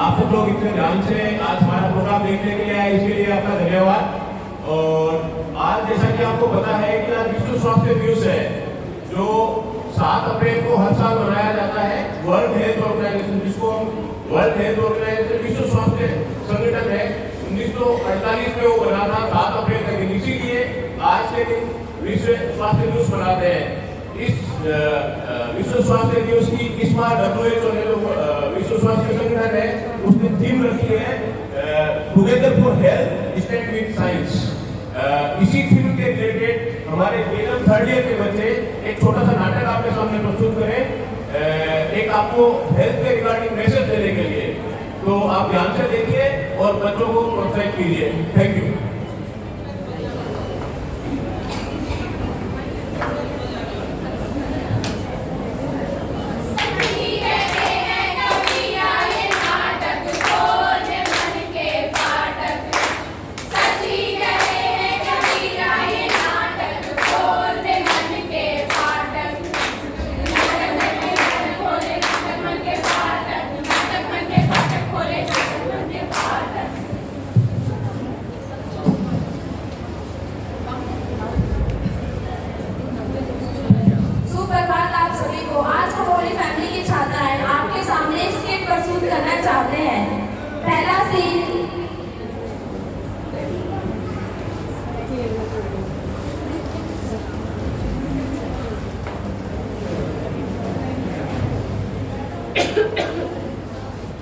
आप सब लोग इतने ध्यान से आज हमारा प्रोग्राम देखने के लिए आए, इसके लिए आपका धन्यवाद। और आज जैसा कि आपको पता है कि आज विश्व स्वास्थ्य दिवस है, जो 7 अप्रैल को हर साल मनाया जाता है। वर्ल्ड हेल्थ ऑर्गेनाइजेशन, जिसको हम वर्ल्ड हेल्थ ऑर्गेनाइजेशन विश्व स्वास्थ्य संगठन है, 1948 में वो बना था 7 अप्रैल का दिन। इसीलिए आज के दिन विश्व स्वास्थ्य दिवस मनाते हैं। इस विश्व स्वास्थ्य दिवस की इस बार WHO ने विश्व स्वास्थ्य संगठन है, उसने थीम रखी है together for health stand with science. इसी थीम के रिलेटेड हमारे बेगम थर्ड ईयर के बच्चे एक छोटा सा नाटक आपके सामने प्रस्तुत करें, एक आपको हेल्थ के रिगार्डिंग मैसेज देने के लिए। तो आप ध्यान से देखिए और बच्चों को प्रोत्साहित कीजिए। Thank you.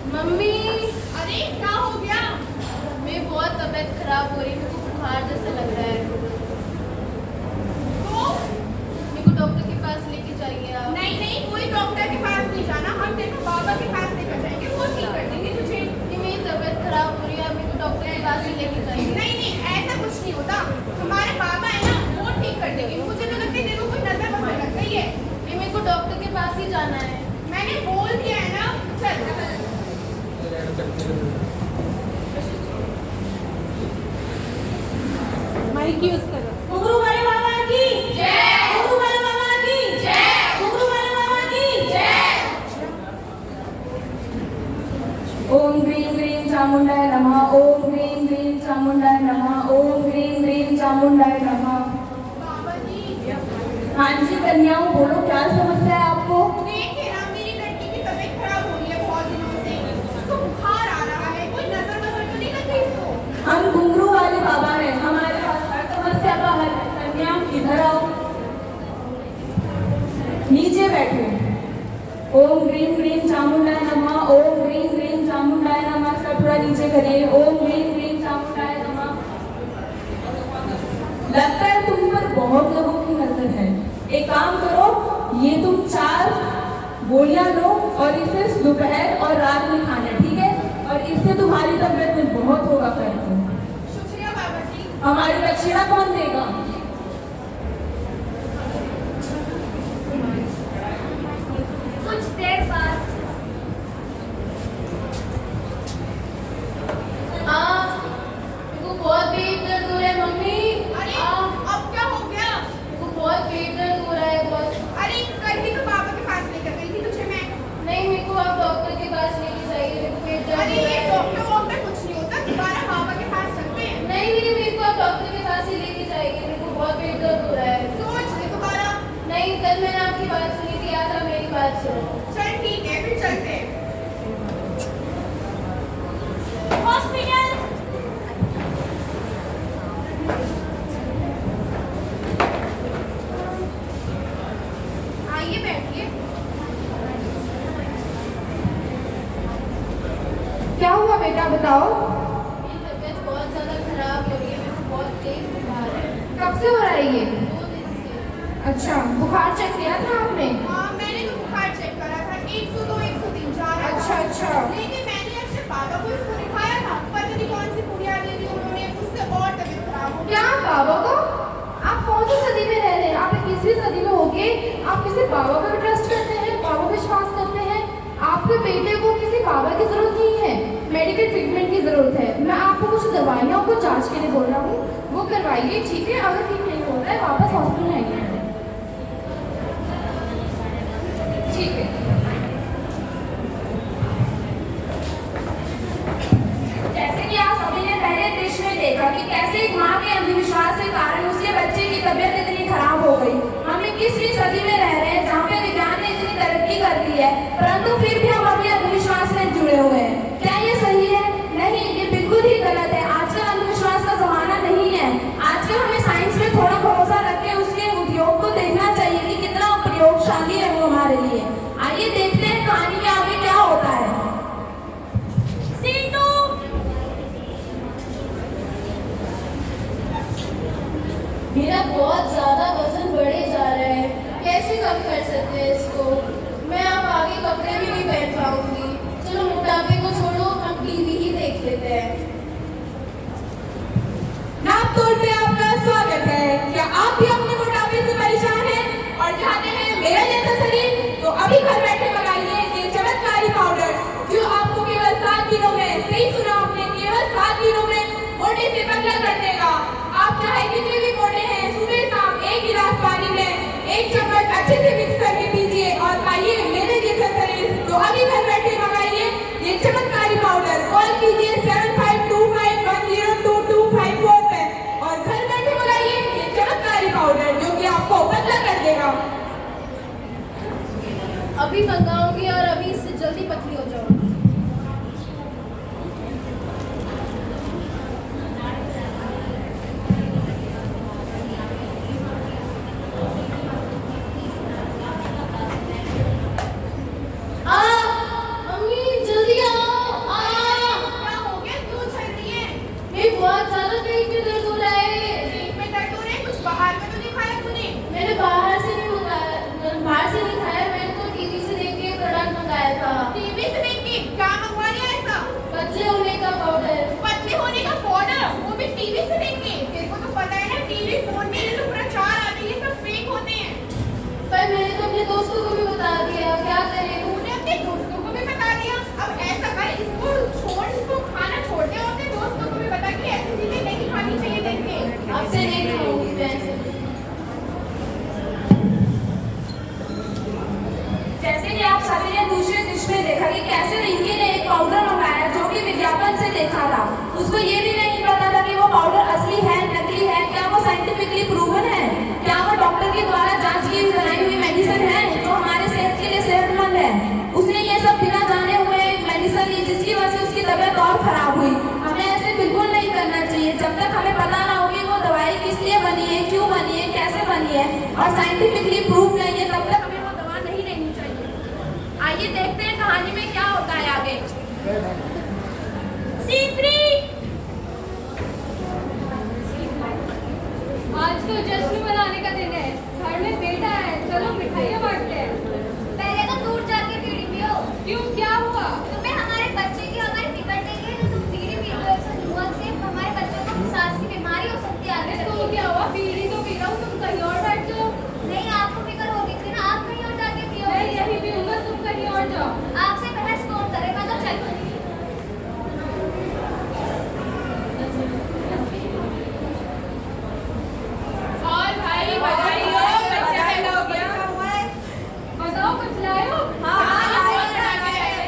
मम्मी, अरे क्या हो गया? मेरी बहुत तबीयत खराब हो रही है, मेरे को बुखार जैसा लग रहा है। तो मेरे को डॉक्टर के पास लेके जाइए आप। नहीं नहीं, कोई डॉक्टर के पास नहीं जाना, हम तेरे बाबा के पास लेकर जाएंगे, वो ठीक कर देंगे तुझे। मेरी तबीयत खराब हो रही है, मेरे को डॉक्टर के पास ही लेके जाइए। नहीं नहीं, ऐसा कुछ नहीं होता, हमारे बाबा है ना, वो ठीक कर देंगे। मुझे तो लगता है तेरे को कोई नजर वजर लग गई है। मेरे को डॉक्टर के पास ही जाना है। मैंने बोल दिया है ना, चल। माइक यूज करो। घुंघरू वाले बाबा की जय, घुंघरू वाले बाबा की जय, घुंघरू वाले बाबा की जय। ओम ग्रीं ग्रीं चामुंडाय नमः, ओम ग्रीं ग्रीं चामुंडाय नमः, ओम ग्रीं ग्रीं चामुंडाय नमः। बाबा जी। हाँ जी कन्याओं, बोलो क्या समस्या है आपको? देखिए ना, मेरी लड़की की तबीयत खराब हो रही है बहुत दिनों से, उसको बुखार आ रहा है, कोई नजर वजर तो नहीं लग गई इसको? हम घुंघरू वाले बाबा हैं, हमारे पास हर समस्या का हल है। कन्याओं इधर आओ, नीचे बैठो। ओम ग्रीं ग्रीं चामुंडाय नमः, ओम ग्रीं ग्रीं चामुंडाय नमः। सब थोड़ा नीचे करिए। ओम ग्रीं ग्रीं चामुंडाय नमः। लगता है तुम पर बहुत लोगों की नजर है। एक काम करो, ये तुम 4 गोलियां लो और इसे दोपहर और रात में खाना, ठीक है? और इससे तुम्हारी तबीयत में बहुत होगा फर्क। शुक्रिया बाबा जी। हमारी दक्षिणा कौन देगा? कुछ देर बाद मेरे को बहुत पेट दर्द हो रहा है मम्मी। अरे अब क्या हो गया? मेरे को बहुत पेट दर्द हो रहा है बहुत। अरे कल ही तो बाबा के पास लेकर गई थी तुझे मैं। नहीं, मेरे को आप डॉक्टर के पास लेके जाइए, मेरे को पेट दर्द अरे हो रहा ये है। डॉक्टर वॉक्टर कुछ नहीं होता, दोबारा बाबा के पास चलते हैं। नहीं, मेरे को आप डॉक्टर के पास ही लेके जाइए, मेरे को बहुत पेट दर्द हो रहा है। सोच ले दोबारा। नहीं, कल मैंने आपकी बात सुनी थी, आज आप मेरी बात सुनो। चल ठीक है, फिर चलते हैं हॉस्पिटल। आइए बैठिए। क्या हुआ बेटा, बताओ। मेरी तबीयत बहुत ज़्यादा खराब हो रही है, मेरे को बहुत तेज बुखार है। कब से हो रहा है ये? 2 दिन से। अच्छा, बुखार चेक किया था आपने? हाँ, मैंने तो बुखार चेक करा था, 102 103 जा रहा था। अच्छा। लेकिन मैंने अपने बाबा को इसको दिखाया था, पता नहीं कौन सी पुड़िया दे दी उन्होंने, उससे और तबीयत खराब हो गई। क्या बाबा को? आप कौन सी सदी में रह रहे हैं? आप 21वीं सदी में होके आप किसी बाबा पर ट्रस्ट करते हैं, बाबा पर विश्वास करते हैं? आपके बेटे को किसी बाबा की जरूरत नहीं है, मेडिकल ट्रीटमेंट की जरूरत है। मैं आपको कुछ दवाइयाँ को जांच के लिए बोल रहा हूँ, वो करवाइए, ठीक है? अगर ठीक नहीं हो रहा है वापस हॉस्पिटल आइए। ठीक है। परंतु फिर भी हम अपने अंधविश्वास में जुड़े हुए हैं। क्या ये सही है? नहीं, ये बिल्कुल ही गलत है। आजकल अंधविश्वास का जमाना नहीं है। आजकल हमें साइंस में थोड़ा भरोसा रख के उसके उपयोग को देखना चाहिए कि कितना प्रयोगशाली है वो हमारे लिए। आइए देखते हैं कहानी में आगे क्या होता है। सीटू मेरा बहुत ज्यादा वजन बढ़े जा रहा है, कैसे कम कर सकते हैं इसको? मैं अब आगे कपड़े भी नहीं पहन पाऊंगी। चलो मोटापे को छोड़ो, हम टीवी ही देख लेते हैं। नाप तोल पे आपका स्वागत है। क्या आप भी अपने मोटापे से परेशान हैं और चाहते हैं मेरा जैसा शरीर? तो अभी घर बैठे मंगाइए ये चमत्कारी पाउडर जो आपको केवल 7 दिनों में, सही सुना आपने, केवल 7 दिनों में मोटे से पतला कर देगा। आप चाहे कितने भी मोटे हैं, सुबह शाम 1 गिलास पानी में 1 चम्मच अच्छे से मिक्स करके पीजिए और पाइए मेरे जैसा शरीर। तो अभी घर बैठे मंगाइए ये चमत्कारी पाउडर। कॉल कीजिए 7525102254 पे और घर बैठे मंगाइए ये चमत्कारी पाउडर जो कि आपको पतला कर देगा। अभी मंगाऊंगी और अभी इससे जल्दी पतली हो जाऊंगी। मम्मी जल्दी आओ। क्या हो गया? क्यों चल रही है? मेरे बहुत ज्यादा पेट में दर्द हो रहा है। पेट में दर्द हो रहा है? कुछ बाहर का तो नहीं खाया तूने? मैंने बाहर से नहीं मंगाया, बाहर से नहीं खाया। मैंने तो टीवी से देख के प्रोडक्ट मंगाया था। टीवी से देख के क्या मंगवा लिया ऐसा? पतले होने का पाउडर। पतले होने का पाउडर, वो भी टीवी से देख के? तेरे को तो पता है ना, टीवी फोन में ये जो प्रचार आते हैं ये सब फेक होते हैं। पर मैंने तो अपने दोस्तों को भी बता दिया, क्या करें? तूने अपने दोस्तों को भी बता दिया? अब ऐसा कर, इसको छोड़, इसको खाना छोड़ दे और अपने दोस्तों को भी बता कि ऐसी चीजें नहीं खानी चाहिए देख के। अब से नहीं खाऊंगी मैं ऐसे। जैसे कि आप सभी ने दूसरे दृश्य में देखा कि कैसे रिंकी ने एक पाउडर मंगाया जो कि विज्ञापन से देखा था। उसको ये भी नहीं पता था कि वो पाउडर असली है, नकली है, क्या वो साइंटिफिकली प्रूवन है, क्या वो डॉक्टर के द्वारा जांच की बनाई हुई मेडिसिन है जो हमारे सेहत के लिए सेहतमंद है। उसने ये सब बिना जाने हुए मेडिसिन ली जिसकी वजह से उसकी तबीयत और खराब हुई। हमें ऐसे बिल्कुल नहीं करना चाहिए। जब तक हमें पता ना हो कि वो दवाई किस लिए बनी है, क्यों बनी है, कैसे बनी है और साइंटिफिकली प्रूफ नहीं है, तब तक हमें वो दवा नहीं लेनी चाहिए। आइए देखते हैं कहानी में क्या होता है आगे। आज तो जश्न मनाने का दिन है। घर में बेटा है, चलो मिठाइयाँ बांटते हैं। पहले तो दूर जाके बीड़ी पियो। क्यों, क्या हुआ? तुम्हें हमारे बच्चे की हमारी फिक्र नहीं है तो तुम बीड़ी पी लो। ऐसा धुआं से हमारे बच्चों को सांस की बीमारी हो सकती है। अरे आगे तो क्या हुआ? बीड़ी तो पी रहा हूँ, तुम कहीं और बैठ जाओ। नहीं, आपको फिक्र होगी थी ना, आप कहीं और जाके पियो। मैं यही पीऊंगा, तुम कहीं और जाओ। आपसे बहस कौन करेगा? तो चलो। और भाई बधाई हो, बच्चा पैदा हो गया। बताओ कुछ लाए हो?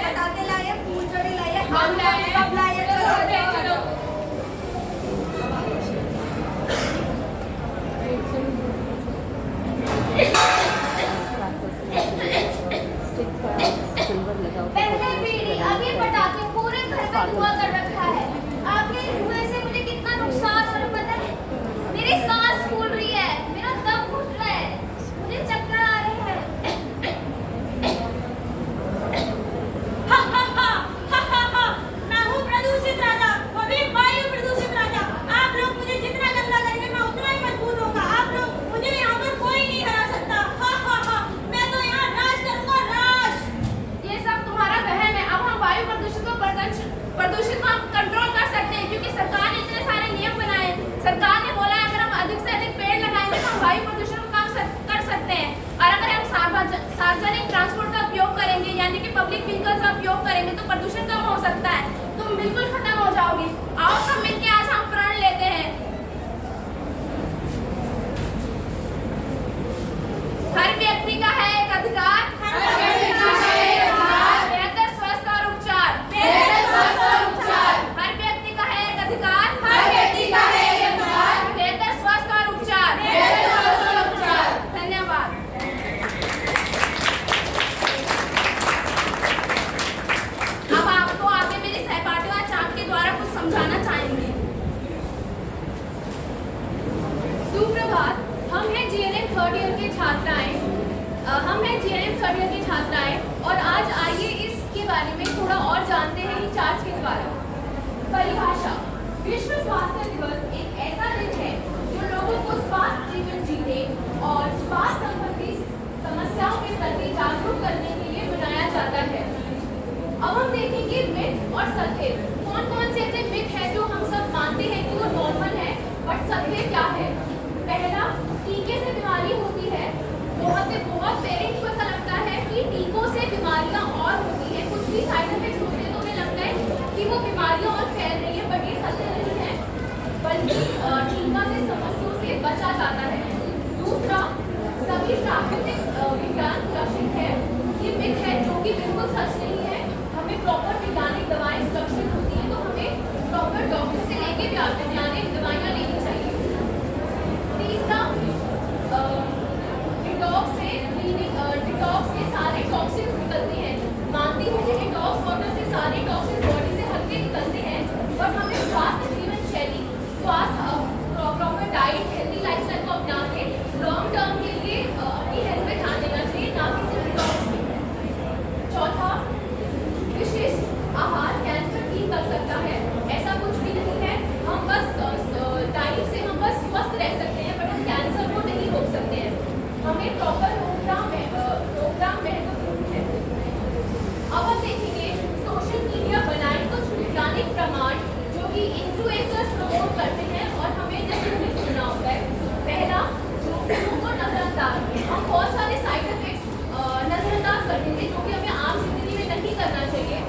पटाखे लाए, फूलझड़ी लाए, हम लाए, सब लाए। चलो। पहले बीड़ी, अभी पटाखे, पूरे घर में धुआं कर रखा है। आपके इस धुएं से मुझे कितना नुकसान हो रहा है पता है? मेरी सांस फूल रही है, मेरा दम घुट रहा है, मुझे चक्कर आ रहे हैं। मैं हूँ प्रदूषित राजा, वो भी वायु प्रदूषित राजा। आप लोग मुझे जितना गंदा करेंगे मैं उतना ही मजबूत होगा। आप लोग मुझे यहाँ पर कोई नहीं हरा सकता। मैं तो यहाँ राज करूँगा, राज। ये सब तुम्हारा वहम है। अब हम वायु प्रदूषित को प्रदूषित वहाँ परिभाषा। विश्व स्वास्थ्य दिवस एक ऐसा दिन है जो लोगों को स्वास्थ्य जीवन जीने और स्वास्थ्य संबंधी समस्याओं के प्रति जागरूक करने के लिए मनाया जाता है। अब हम देखेंगे मिथ और सत्य। कौन कौन से ऐसे मिथ है जो हम सब मानते हैं कि वो नॉर्मल है, बट सत्य क्या है? पहला, टीके से बीमारी होती है। बहुत पेरेंट्स को ऐसा लगता है कि टीकों से बीमारियां और होती है, कुछ भी साइड इफेक्ट्स होते हैं तो उन्हें लगता है कि वो बीमारियां और फैल रही है, बट ये सत्य नहीं है, बल्कि टीका से समस्याओं से बचा जाता है। दूसरा, सभी प्राकृतिक विज्ञान सुरक्षित है। ये मिथ है जो कि बिल्कुल सच नहीं है। हमें प्रॉपर वैज्ञानिक दवाएं सुरक्षित होती हैं, तो हमें प्रॉपर डॉक्टर से लेके वैज्ञानिक दवाइयाँ लेनी चाहिए। तीसरा, डिटॉक्स से सारे टॉक्सिन निकलते हैं। मानती हूँ कि डिटॉक्स वाटर से सारे टॉक्सिन बॉडी से हल्के निकलते हैं, पर हमें स्वास्थ्य जीवन शैली, प्रॉपर डाइट, हेल्दी लाइफस्टाइल को अपना के लॉन्ग टर्म के लिए अपनी हेल्थ पे ध्यान देना चाहिए, ना कि सिर्फ डिटॉक्स। चौथा, विशिष्ट आहार कैंसर ठीक कर सकता है। ऐसा कुछ भी नहीं है। हम बस डाइट से हम बस स्वस्थ रह सकते हैं, बट हम कैंसर को नहीं रोक सकते हैं। हमें प्रॉपर रोकथाम महत्वपूर्ण है। अब हम देखेंगे सोशल मीडिया बनाए कुछ वैज्ञानिक प्रमाण जो कि इन्फ्लुएंसर्स प्रमोट करते हैं और हमें नहीं सुनना होता है। पहला, को नजरअंदाज। हम बहुत सारे साइड इफेक्ट्स नजरअंदाज करते थे जो कि हमें आम जिंदगी में नहीं करना चाहिए।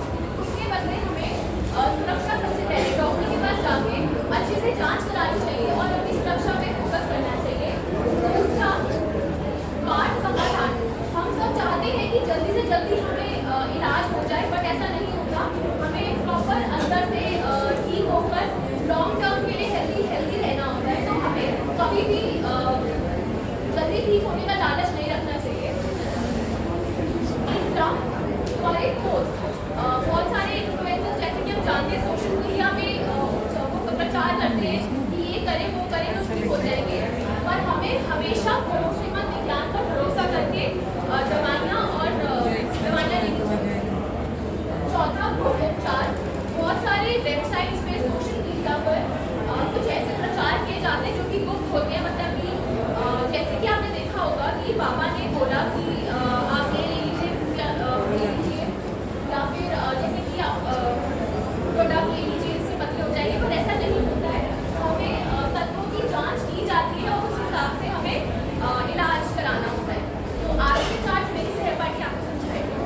उसके बदले हमें सुरक्षा सबसे पहले डॉक्टर के पास जाके अच्छे से जांच करानी चाहिए और अपनी सुरक्षा पे फोकस करना चाहिए। दूसरा, स्मार्ट समाधान। हम सब चाहते हैं कि जल्दी से जल्दी हमें इलाज हो जाए, बट ऐसा नहीं होता। हमें प्रॉपर अंदर से ठीक होकर लॉन्ग टर्म के लिए हेल्दी रहना होता है, तो हमें कभी भी जल्दी ठीक होने का लालच नहीं रखना चाहिए। तीसरा, करेक्ट पोस्ट। बहुत सारे इन्फ्लुएंसर्स जैसे कि हम जानते हैं सोशल मीडिया में वो प्रचार करते हैं कि ये करें वो करें तो ठीक हो जाएंगे, पर हमें हमेशा भरोसेमंद विज्ञान पर भरोसा करके दवाइयाँ लेनी चाहिए। चौथा, उपचार। बहुत सारे वेबसाइट्स पे, सोशल मीडिया पर कुछ ऐसे प्रचार किए जाते हैं जो कि गुप्त होते हैं। मतलब कि जैसे कि आपने देखा होगा कि पापा ने बोला कि आप ये ले लीजिए या फिर जैसे कि आप प्रोडक्ट ले लीजिए, इससे पतले हो जाएंगे, पर ऐसा नहीं होता है। हमें तत्वों की जांच की जाती है और उस हिसाब से हमें इलाज कराना होता है। तो आगे के चार्ट मेरी सहपाठी आपको समझाएगी।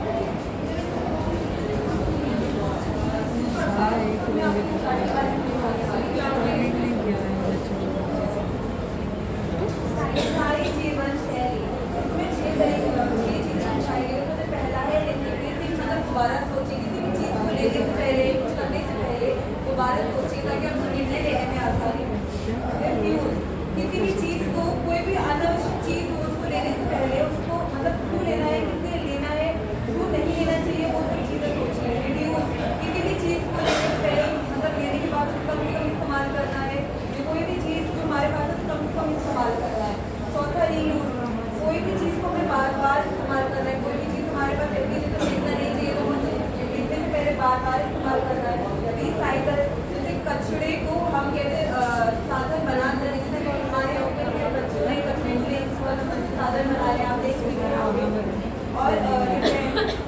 हमारी जीवन शैली इसमें 6 चीज़ें चाहिए। तो पहला है मतलब दोबारा सोचिए, किसी भी चीज़ को लेने से पहले, कुछ करने से पहले दोबारा सोचिए ताकि आपको निर्णय लेने में आसानी हो। किसी भी चीज़ को, कोई भी अनावश्यक चीज़ हो, उसको लेने से पहले उसको मतलब क्यों लेना है, किसने लेना है, क्यों नहीं लेना चाहिए, वो सब चीज़ें सोचिए। रिड्यूस, किसी भी चीज़ को लेने से पहले मतलब लेने के बाद उसका कम से कम इस्तेमाल करना है। कोई भी चीज़ जो हमारे पास है कम से कम इस्तेमाल करना है। चौथा, रीयूज। कोई भी चीज़ को हमें बार बार इस्तेमाल करना है। कोई भी चीज़ हमारे पास रहती है तो फेंकना नहीं चाहिए, तो फेंकने से पहले बार बार इस्तेमाल करना है। रिसाइकल, जैसे कचरे को हम कहते साधन बना कर, जैसे हमारे बच्चों ने कचरे के लिए साधन बना लिया, आप देख भी रहे होंगे। और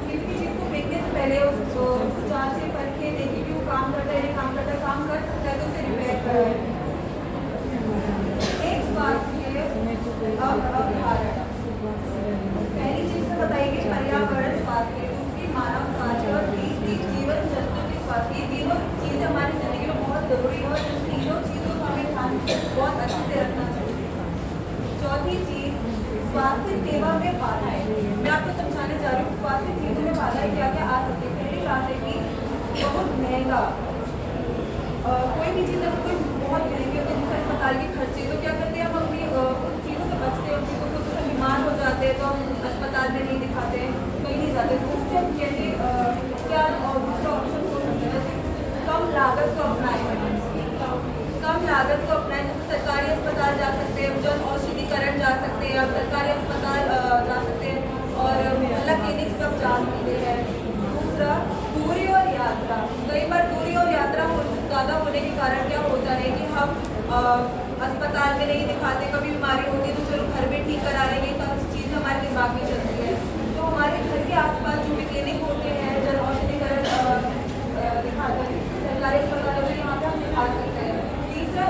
किसी भी चीज़ को फेंकने से पहले उसको जांचे परखे देखिए कि वो काम करता है, काम करता है, काम कर सकता है तो उसे रिपेयर करें। एक बात है अवधारणा। पहली चीज तो बताइए पर्यावरण स्वास्थ्य, दूसरी मानव स्वास्थ्य और तीसरी जीवन जंतु की स्वास्थ्य। ये तीनों चीजें हमारी जिंदगी में बहुत जरूरी है और इन तीनों चीजों को हमें ध्यान बहुत अच्छे से रखना चाहिए। चौथी चीज, स्वास्थ्य सेवा में बाधाएं। मैं आपको समझाने जा रही हूँ स्वास्थ्य चीजों में बाधाएं क्या क्या आ सकती है। पहली बात है कि बहुत महंगा, कोई भी चीज़ अगर कोई बहुत महंगी होती है, जैसे अस्पताल के खर्चे, तो क्या करते हैं हम अपनी उन चीज़ों से बचते हैं, उन चीज़ों को तो बीमार हो जाते हैं तो हम अस्पताल में नहीं दिखाते, कहीं नहीं जाते। तो उससे हम कैसे क्या दूसरा ऑप्शन हो सकता है, जैसे कम लागत को अपनाएं। कम लागत को अपनाएं, जैसे सरकारी अस्पताल जा सकते हैं, जन औषधिकरण जा सकते हैं, आप सरकारी अस्पताल जा सकते हैं और मोहल्ला क्लिनिक्स पर जा सकते हैं। दूसरा, दूरी और यात्रा। कई बार दूरी और यात्रा होने के कारण क्या होता है कि हम अस्पताल में नहीं दिखाते, कभी बीमारी होती है तो चलो घर में ठीक करा लेंगे, तब चीज़ हमारे दिमाग में चलती है। तो हमारे घर के आसपास जो भी क्लिनिक होते हैं, जन औषधिकरण दिखाते हैं, सरकारी अस्पतालों में यहाँ पे हम दिखा सकते हैं। तीसरा,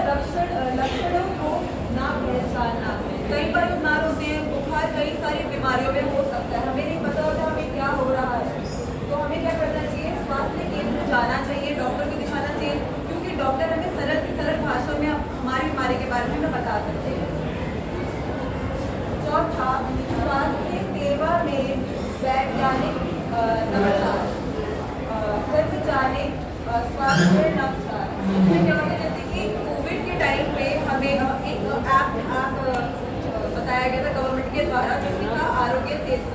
लक्षणों को ना पहचानना। कई बार बीमार होते हैं, बुखार कई सारी बीमारियों में हो सकता है, हमें नहीं पता होता हमें क्या हो रहा है। तो हमें क्या करना चाहिए, स्वास्थ्य केंद्र जाना चाहिए, डॉक्टर को दिखाना चाहिए, क्योंकि डॉक्टर हमें सरल भाषा में हमारी बीमारी के बारे में हमें बता सकते हैं। चौथा, स्वास्थ्य सेवा में वैज्ञानिक नवाचार, सार्वजनिक स्वास्थ्य नवाचार। इसमें क्या होता है, जैसे कि कोविड के टाइम पे हमें एक ऐप बताया गया था गवर्नमेंट के द्वारा, जो कि था आरोग्य सेतु।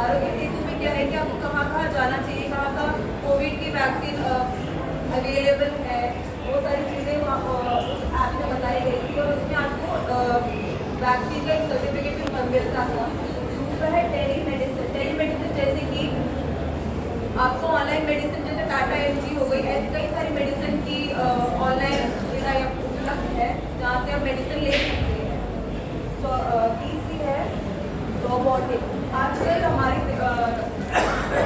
आरोग्य सेतु में क्या है कि आपको कहाँ कहाँ जाना चाहिए, कहाँ कहाँ कोविड की वैक्सीन अवेलेबल है, वो सारी चीज़ें उस ऐप में बताई गई थी और उसमें आपको वैक्सीन का एक सर्टिफिकेट भी मिलता था। दूसरा है टेलीमेडिसिन, जैसे कि आपको ऑनलाइन मेडिसिन जैसे टाटा एमजी हो गई, ऐसी कई सारी मेडिसिन की ऑनलाइन सुविधा उपलब्ध है जहाँ से आप मेडिसिन ले सकते हैं। तो तीसरी है रोबोटिक। आजकल हमारी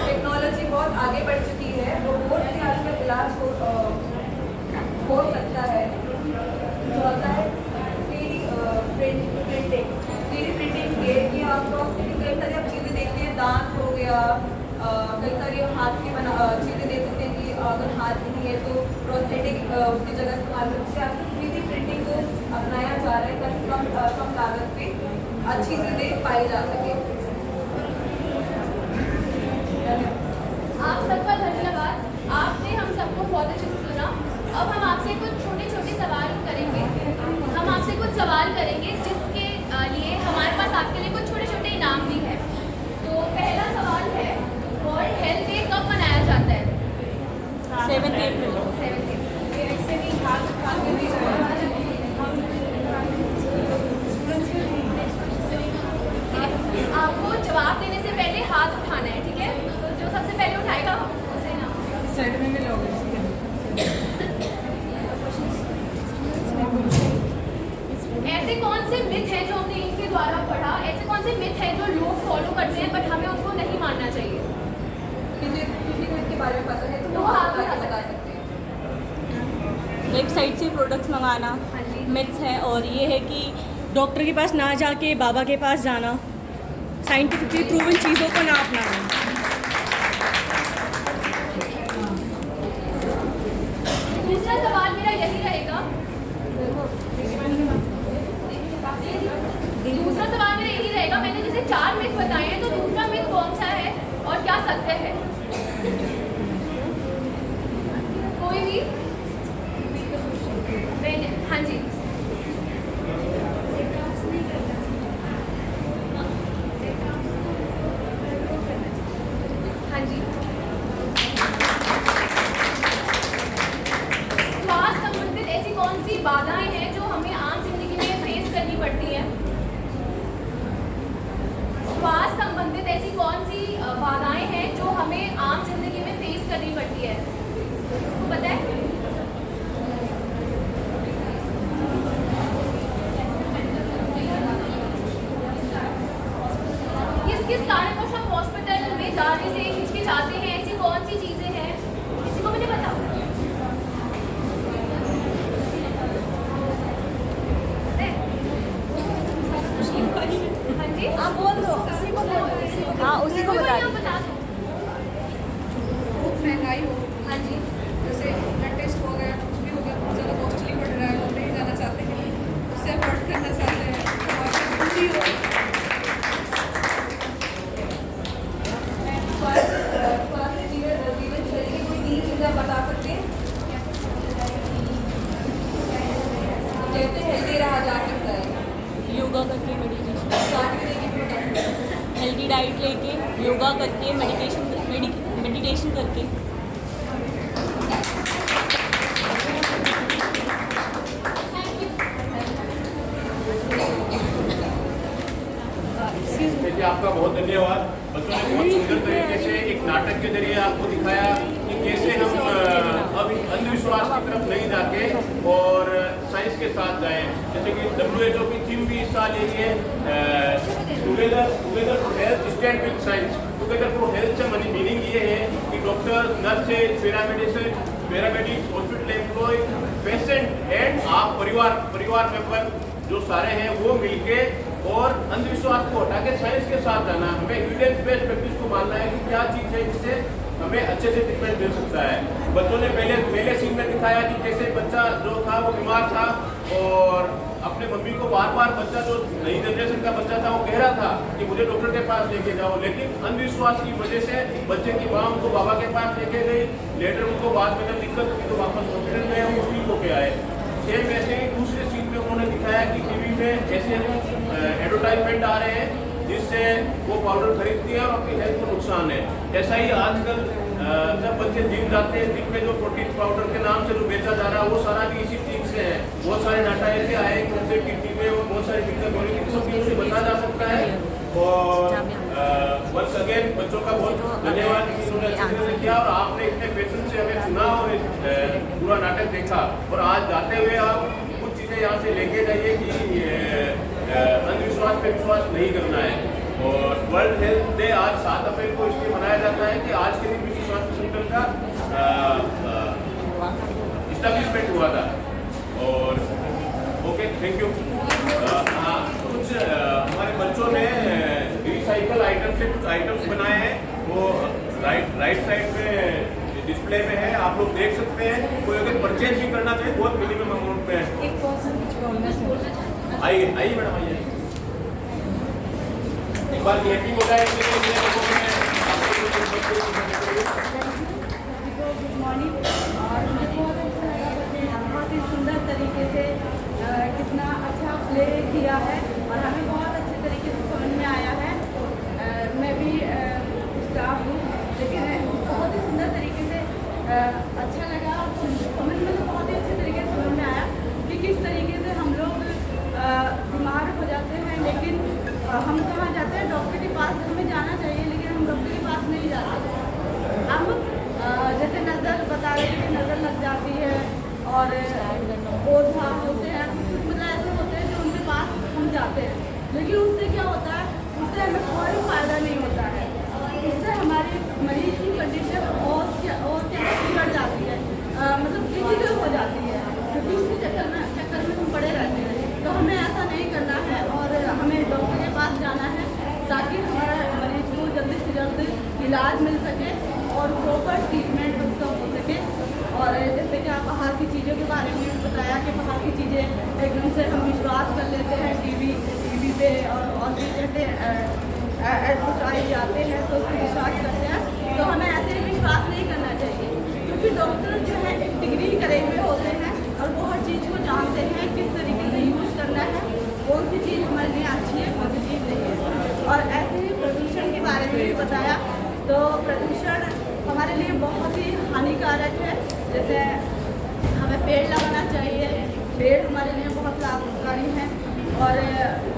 टेक्नोलॉजी बहुत आगे बढ़ चुकी है, रोबोट से आजकल इलाज हो सकता है। चौथा है 3D प्रिंटिंग ये कि आपको कई सारी आप चीज़ें देखते हैं, दांत हो गया, कई सारी हाथ की चीज़ें देख सकते हैं कि अगर हाथ नहीं है तो प्रोस्थेटिक उसकी जगह इस्तेमाल करके आपको 3D प्रिंटिंग को अपनाया जा रहा है ताकि कम लागत पे अच्छी चीज़ें पाई जा सके। आप सबका धन्यवाद, आपने हम सबको बहुत अच्छे से सुना। अब हम आपसे कुछ छोटे छोटे सवाल करेंगे। हम आपसे कुछ सवाल करेंगे जिसके लिए हमारे पास आपके लिए कुछ छोटे छोटे इनाम भी है। तो पहला सवाल है, वर्ल्ड हेल्थ डे कब मनाया जाता है? 7 अप्रैल। 7 अप्रैल। इससे भी आगे भी आपको जवाब देने से पहले हाथ उठाना है, ठीक है? तो जो सबसे पहले उठाएगा उसे ना साइड में भी लोगे। ऐसे कौन से मिथ हैं जो हमने इनके द्वारा पढ़ा, ऐसे कौन से मिथ हैं जो लोग फॉलो करते हैं बट हमें उनको नहीं मानना चाहिए? किसी को इसके बारे में पता है तो वो आप बता सकते हैं। वेबसाइट से प्रोडक्ट्स मंगाना हाँ जी। मिथ्स है, और ये है कि डॉक्टर के पास ना जाके बाबा के पास जाना, साइंटिफिकली प्रूवन चीज़ों को ना अपनाना। दूसरा सवाल मेरा यही रहेगा, मैंने जैसे 4 मिथ बताए हैं, तो दूसरा मिथ कौन सा है और क्या सत्य है? कोई भी? हाँ जी। हाँ जी। स्वास्थ्य संबंधित ऐसी कौन सी बाधाएं हैं जो हमें आम जिंदगी में फेस करनी पड़ती हैं? स्वास्थ्य संबंधित ऐसी कौन सी बाधाएं हैं जो हमें आम जिंदगी में फेस करनी पड़ती है? आपको पता है? किस कारणवश हम हॉस्पिटल में जाने से हिचकिचाते हैं? ऐसी कौन सी चीजें हैं? किसी को मुझे बताओ। हाँ जी, आप बोल दो। उसी को बोलो। हाँ, उसी को बता दो। बता दो। बहुत महंगाई हो, हाँ जी। जैसे ब्लड टेस्ट हो गया, कुछ भी हो गया, बहुत ज़्यादा कॉस्टली पड़ रहा है, लोग नहीं जाना चाहते हैं, उससे अवॉइड करना चाहते हैं, और दूसरी हो स्वास्थ्य जीवन शैली की कोई 3 चीज़ें बता सकते हैं जैसे हेल्दी रहा जा सकता है? योगा करके, मेडिटेशन, स्वास्थ्य की प्रोडक्ट, हेल्दी डाइट लेके, योगा करके, मेडिटेशन करके। देखिए, आपका बहुत धन्यवाद। बच्चों ने बहुत सुंदर तरीके से एक नाटक के जरिए आपको दिखाया कि कैसे हम अब अंधविश्वास की तरफ नहीं जाके और साइंस के साथ जाएं। जैसे कि WHO की थीम भी इस साल यही है, together for health stand with science. Together for health से मीनिंग ये है कि doctor, nurses, paramedics, hospital employ, patient and आप परिवार मेंबर जो सारे हैं वो मिलके और अंधविश्वास को हटा के साइंस के साथ जाना। हमें एविडेंस बेस्ड प्रैक्टिस को मानना है कि क्या चीज़ है जिससे हमें अच्छे से ट्रीटमेंट मिल सकता है। बच्चों ने पहले सीन में दिखाया कि कैसे बच्चा जो था वो बीमार था और अपने मम्मी को बार बच्चा जो नई जनरेशन का बच्चा था वो कह रहा था कि मुझे डॉक्टर के पास लेके जाओ, लेकिन अंधविश्वास की वजह से बच्चे की माँ उनको बाबा के पास लेके गई। लेटर उनको बाद में जब दिक्कत हुई तो वापस हॉस्पिटल में वो ठीक होके आए। सेम ऐसे ही दूसरे सीन में उन्होंने दिखाया कि टीवी में ऐसे एडवर्टाइजमेंट आ रहे हैं जिससे वो पाउडर खरीदती है और अपनी हेल्थ को नुकसान है। ऐसा ही आजकल जब बच्चे जिम जाते हैं, जिम में जो प्रोटीन पाउडर के नाम से जो बेचा जा रहा है वो सारा भी इसी चीज से है। बहुत सारे डाटा ऐसे आए कि उनसे किडनी में बहुत सारी दिक्कत होने की सब चीज़ों से बचा जा सकता है। और वंस अगेन बच्चों का बहुत धन्यवाद कि उन्होंने अच्छे से किया और आपने इतने पेशेंस से हमें सुना और पूरा नाटक देखा। और आज जाते हुए आप कुछ चीज़ें यहाँ से लेके जाइए कि अंधविश्वास पे विश्वास नहीं करना है। और वर्ल्ड हेल्थ डे आज 7 अप्रैल को इसलिए मनाया जाता है कि आज के दिन विश्व स्वास्थ्य संगठन का इस्टेब्लिशमेंट हुआ था। और ओके, थैंक यू। कुछ हमारे बच्चों ने रिसाइकल आइटम से कुछ आइटम्स बनाए हैं, वो राइट साइड में डिस्प्ले में है, आप लोग देख सकते हैं। कोई अगर परचेज भी करना चाहे बहुत मिनिमम अमाउंट में है। एक पर्सन कुछ बोलना चाहिए। आइए मैडम, आइए एक बार मीटिंग हो जाए। Good morning. और मुझे बहुत अच्छा लगा, बच्चे बहुत ही सुंदर तरीके से कितना अच्छा प्ले किया है और हमें बहुत अच्छे तरीके से समझ में आया है। मैं भी स्टाफ हूँ, लेकिन बहुत ही सुंदर तरीके से अच्छा लगा। समझ में तो बहुत ही अच्छे तरीके से समझ में आया कि किस तरीके से हम लोग बीमार हो जाते हैं, लेकिन हम कहाँ जाते हैं, डॉक्टर के पास हमें जाना चाहिए, लेकिन हम डॉक्टर के पास नहीं जाते। हम जैसे नज़र बता रहे हैं कि नज़र लग जाती है और ओझा होते हैं, मतलब ऐसे होते हैं जो उनके पास हम जाते हैं, लेकिन उससे क्या होता है, उससे हमें कोई फ़ायदा नहीं होता है। इससे हमारी मरीज की कंडीशन और बिगड़ जाती है, मतलब क्रिटिकल हो जाती है, क्योंकि उसके चक्कर में हम पड़े रहते हैं। तो हमें ऐसा नहीं करना है और हमें डॉक्टर के पास जाना है ताकि हमारा मरीज को जल्दी से जल्द इलाज मिल सके और प्रॉपर ट्रीटमेंट उसका हो सके। और जैसे कि आप बाहर की चीज़ों के बारे में बताया कि बाहर की चीज़ें एकदम से हम विश्वास कर लेते हैं, टीवी पे और भी जैसे एडवर्टाइज आते हैं तो उसमें विश्वास करते हैं। तो हमें ऐसे विश्वास नहीं करना चाहिए, क्योंकि डॉक्टर जो है एक डिग्री करे हुए होते हैं और वो हर चीज़ को जानते हैं किस तरीके से यूज़ करना है, कौन सी चीज़ हमारे लिए अच्छी है, कौन सी चीज़ नहीं है। और ऐसे ही प्रदूषण के बारे में भी बताया, तो प्रदूषण हमारे लिए बहुत ही हानिकारक है। जैसे हमें पेड़ लगाना चाहिए, पेड़ हमारे लिए बहुत लाभकारी हैं। और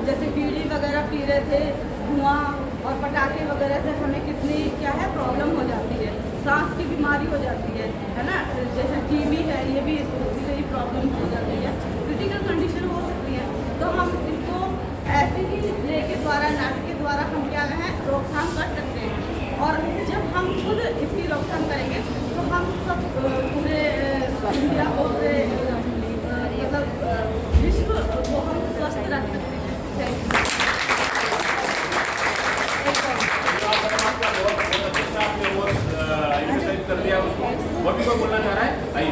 जैसे बीड़ी वगैरह पी रहे थे, धुआं और पटाखे वगैरह से हमें कितनी क्या है प्रॉब्लम हो जाती है, सांस की बीमारी हो जाती है ना। जैसे टीबी है, ये भी इससे प्रॉब्लम हो जाती है, क्रिटिकल कंडीशन हो सकती है। तो हम इसको ऐसे ही प्ले के द्वारा, नाटक के द्वारा हम क्या है रोकथाम कर सकते हैं। और जब हम खुद इसकी रोकथाम करेंगे तो हम सब पूरे इंडिया को, पूरे मतलब विश्व को हम स्वस्थ रख सकते हैं। Thank you. कर दिया उसको, और भी कोई बोलना चाह रहा है? आइए।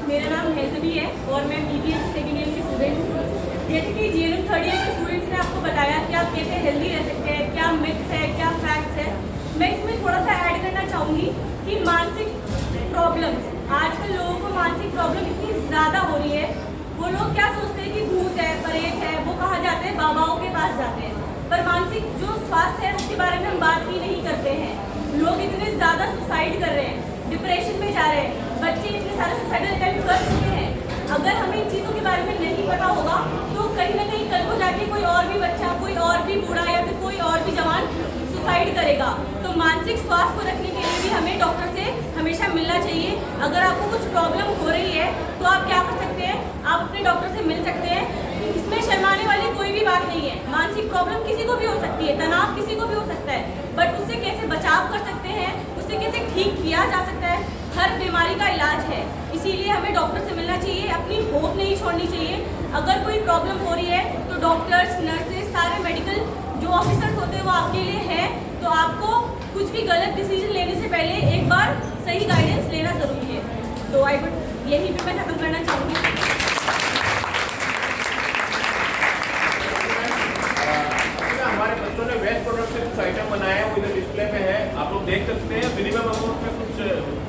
मेरा नाम हैजबी है और मैं BBA सेकेंड ईयर की स्टूडेंट हूँ। जैसे कि GNM थर्ड ईयर के स्टूडेंट्स ने आपको बताया कि आप कैसे हेल्दी रह सकते हैं, क्या मिथ्स है, क्या फैक्ट्स है। मैं इसमें थोड़ा सा ऐड करना चाहूँगी कि मानसिक प्रॉब्लम्स, आजकल लोगों को मानसिक प्रॉब्लम इतनी ज़्यादा हो रही है। वो लोग क्या सोचते हैं कि भूत है, प्रेत है, वो कहाँ जाते हैं, बाबाओं के पास जाते हैं, पर मानसिक जो स्वास्थ्य है उसके बारे में हम बात ही नहीं करते हैं। लोग इतने ज़्यादा सुसाइड कर रहे हैं, डिप्रेशन में जा रहे हैं, बच्चे इतने सारे सुसाइडल अटेम्प्ट कर चुके हैं। अगर हमें इन चीज़ों के बारे में नहीं पता होगा तो कहीं ना कहीं कल को जाके कोई और भी बच्चा, कोई और भी बूढ़ा या फिर कोई और भी जवान सुसाइड करेगा। तो मानसिक स्वास्थ्य को रखने के लिए भी हमें डॉक्टर से हमेशा मिलना चाहिए। अगर आपको कुछ प्रॉब्लम हो रही है तो आप क्या कर सकते हैं, आप अपने डॉक्टर से मिल सकते हैं। इसमें शर्माने वाली कोई भी बात नहीं है। मानसिक प्रॉब्लम किसी को भी हो सकती है, तनाव किसी को भी हो सकता है, बट उससे कैसे बचाव कर सकते हैं, उससे कैसे ठीक किया जा सकता है, हर बीमारी का इलाज है। इसीलिए हमें डॉक्टर से मिलना चाहिए, अपनी होप नहीं छोड़नी चाहिए। अगर कोई प्रॉब्लम हो रही है तो डॉक्टर्स, नर्सेज, सारे मेडिकल जो ऑफिसर्स होते हैं वो आपके लिए हैं। तो आपको कुछ भी गलत डिसीजन लेने से पहले एक बार सही गाइडेंस लेना ज़रूरी है। तो आई वुड यही पे मैं खत्म करना चाहूँगी। हमारे बच्चों ने वेस्ट प्रोडक्ट से कुछ आइटम बनाए हैं, वो इधर डिस्प्ले में है, आप लोग देख सकते हैं। मिनिमम अमाउंट में कुछ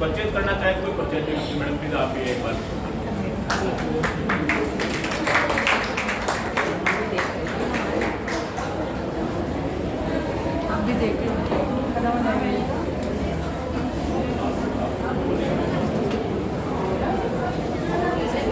परचेज करना चाहे कोई परचेज मैडम प्लीज आप भी एक बार। आप भी देखिए